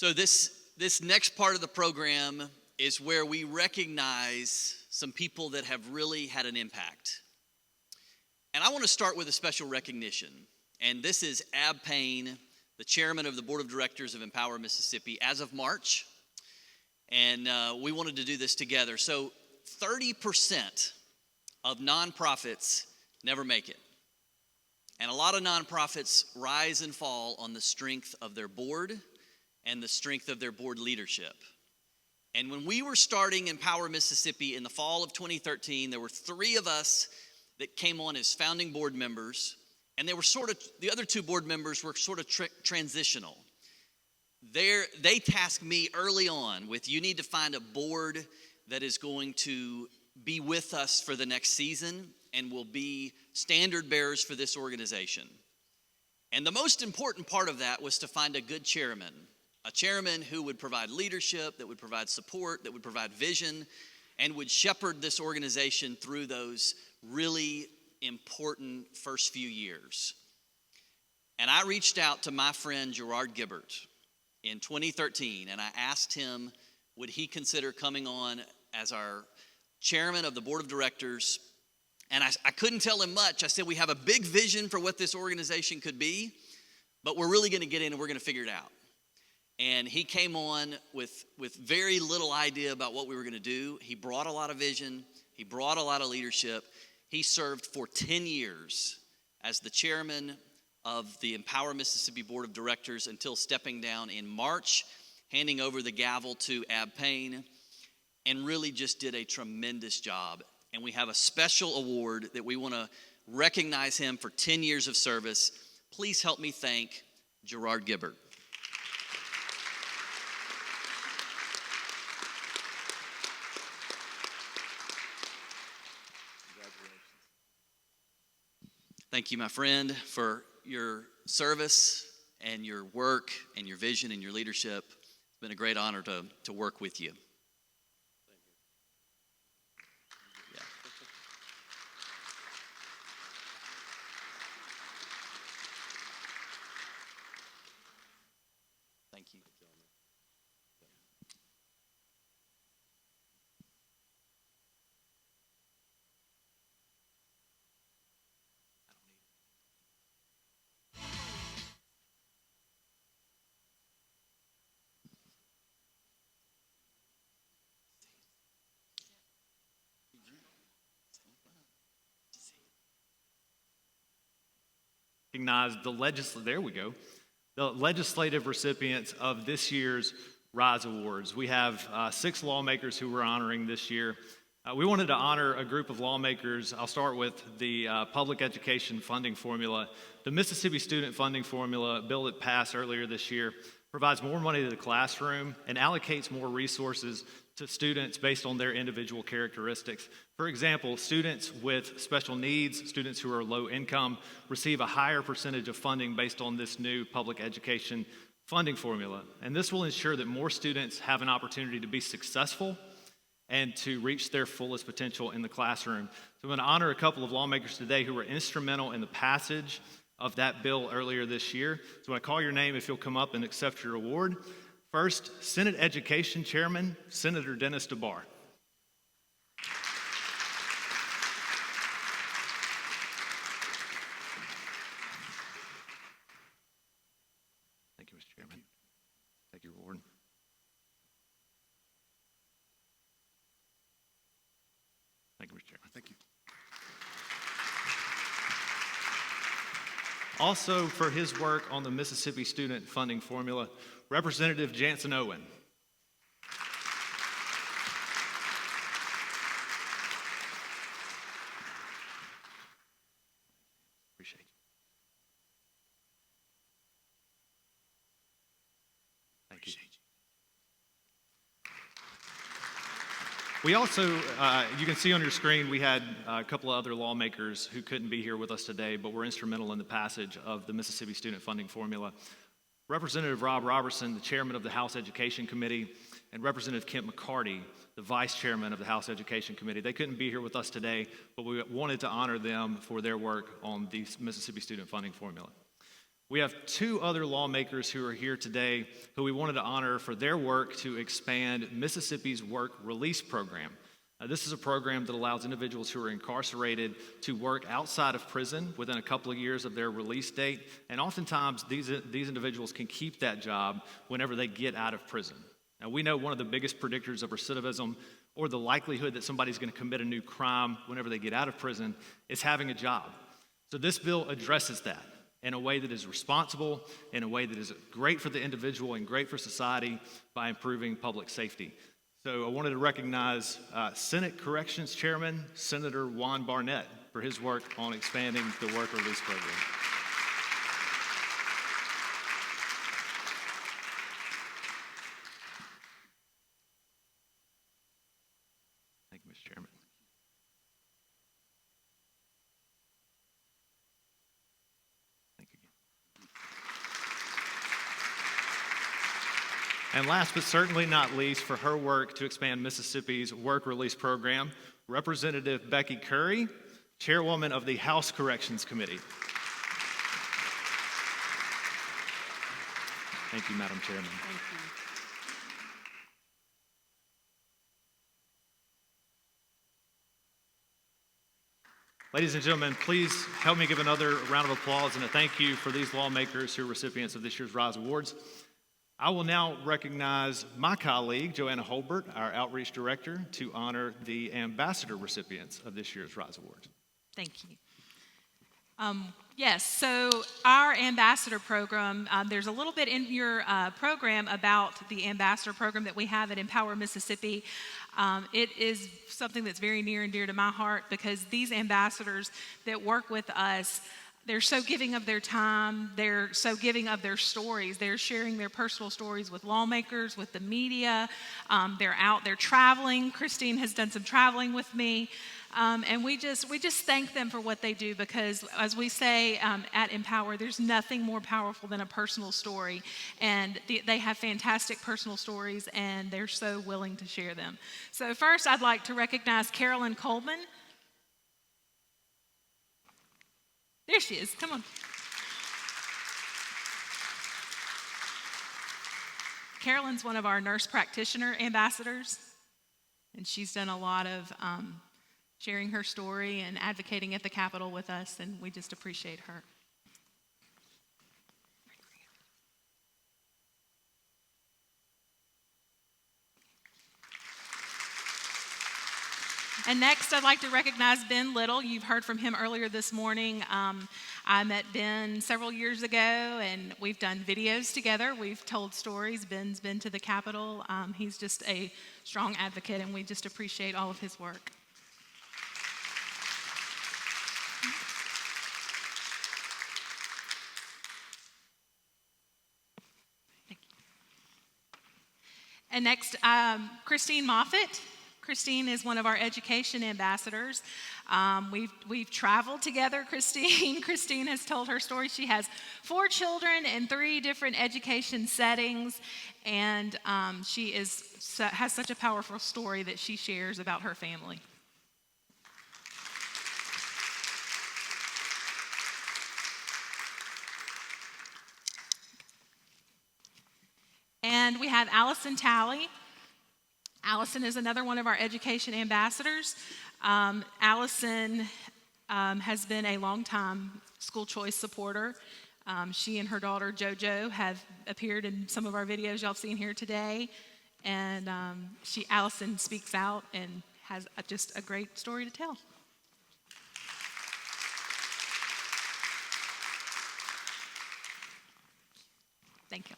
So this next part of the program is where we recognize some people that have really had an impact. And I want to start with a special recognition. And this is Ab Payne, the chairman of the board of directors of Empower Mississippi as of March. And we wanted to do this together. So 30% of nonprofits never make it. And a lot of nonprofits rise and fall on the strength of their board and the strength of their board leadership. And when we were starting Empower Mississippi in the fall of 2013, there were 3 of us that came on as founding board members, and they were the other 2 board members were sort of transitional. They tasked me early on with, you need to find a board that is going to be with us for the next season and will be standard bearers for this organization. And the most important part of that was to find a good chairman, a chairman who would provide leadership, that would provide support, that would provide vision, and would shepherd this organization through those really important first few years. And I reached out to my friend Gerard Gibbert in 2013, and I asked him, would he consider coming on as our chairman of the board of directors? And I couldn't tell him much. I said, we have a big vision for what this organization could be, but we're really going to get in and we're going to figure it out. And he came on with very little idea about what we were going to do. He brought a lot of vision. He brought a lot of leadership. He served for 10 years as the chairman of the Empower Mississippi Board of Directors until stepping down in March, handing over the gavel to Ab Payne, and really just did a tremendous job. And we have a special award that we want to recognize him for 10 years of service. Please help me thank Gerard Gibbert. Thank you, my friend, for your service and your work and your vision and your leadership. It's been a great honor to work with you. Yeah. Thank you. Recognize the legislative recipients of this year's RISE Awards. We have 6 lawmakers who we're honoring this year. We wanted to honor a group of lawmakers. I'll start with the public education funding formula. The Mississippi Student Funding Formula bill that passed earlier this year provides more money to the classroom and allocates more resources to students based on their individual characteristics. For example, students with special needs, students who are low income, receive a higher percentage of funding based on this new public education funding formula. And this will ensure that more students have an opportunity to be successful and to reach their fullest potential in the classroom. So I'm going to honor a couple of lawmakers today who were instrumental in the passage of that bill earlier this year. So when I call your name, if you'll come up and accept your award. First, Senate Education Chairman, Senator Dennis DeBar. Thank you, Mr. Chairman. Thank you, Ward. Thank you, Mr. Chairman. Thank you. Also, for his work on the Mississippi Student Funding Formula, Representative Jansen Owen. Appreciate you. Thank you. We also, you can see on your screen, we had a couple of other lawmakers who couldn't be here with us today, but were instrumental in the passage of the Mississippi Student Funding Formula. Representative Rob Robertson, the chairman of the House Education Committee, and Representative Kent McCarty, the vice chairman of the House Education Committee. They couldn't be here with us today, but we wanted to honor them for their work on the Mississippi Student Funding Formula. We have two other lawmakers who are here today who we wanted to honor for their work to expand Mississippi's work release program. This is a program that allows individuals who are incarcerated to work outside of prison within a couple of years of their release date, and oftentimes these individuals can keep that job whenever they get out of prison. Now, we know one of the biggest predictors of recidivism, or the likelihood that somebody's going to commit a new crime whenever they get out of prison, is having a job. So this bill addresses that in a way that is responsible, in a way that is great for the individual and great for society by improving public safety. So I wanted to recognize Senate Corrections Chairman, Senator Juan Barnett, for his work on expanding the work release program. Thank you, Mr. Chairman. Thank you again. And last but certainly not least, for her work to expand Mississippi's work release program, Representative Becky Curry, Chairwoman of the House Corrections Committee. Thank you, Madam Chairman. Thank you. Ladies and gentlemen, please help me give another round of applause and a thank you for these lawmakers who are recipients of this year's RISE Awards. I will now recognize my colleague, Joanna Holbert, our Outreach Director, to honor the ambassador recipients of this year's RISE Awards. Thank you. Yes, so our ambassador program, there's a little bit in your program about the ambassador program that we have at Empower Mississippi. It is something that's very near and dear to my heart because these ambassadors that work with us, they're so giving of their time, they're so giving of their stories. They're sharing their personal stories with lawmakers, with the media. They're traveling. Christine has done some traveling with me. And we just thank them for what they do because, as we say at Empower, there's nothing more powerful than a personal story. And they have fantastic personal stories, and they're so willing to share them. So first, I'd like to recognize Carolyn Coleman. There she is. Come on. Carolyn's one of our nurse practitioner ambassadors, and she's done a lot of sharing her story and advocating at the Capitol with us, and we just appreciate her. And next, I'd like to recognize Ben Little. You've heard from him earlier this morning. I met Ben several years ago, and we've done videos together. We've told stories. Ben's been to the Capitol. He's just a strong advocate, and we just appreciate all of his work. And next, Christine Moffitt. Christine is one of our education ambassadors. We've traveled together, Christine. Christine has told her story. She has 4 children in 3 different education settings, and she has such a powerful story that she shares about her family. And we have Allison Talley. Allison is another one of our education ambassadors. Allison has been a longtime school choice supporter. She and her daughter JoJo have appeared in some of our videos y'all have seen here today. And Allison speaks out and has just a great story to tell. Thank you.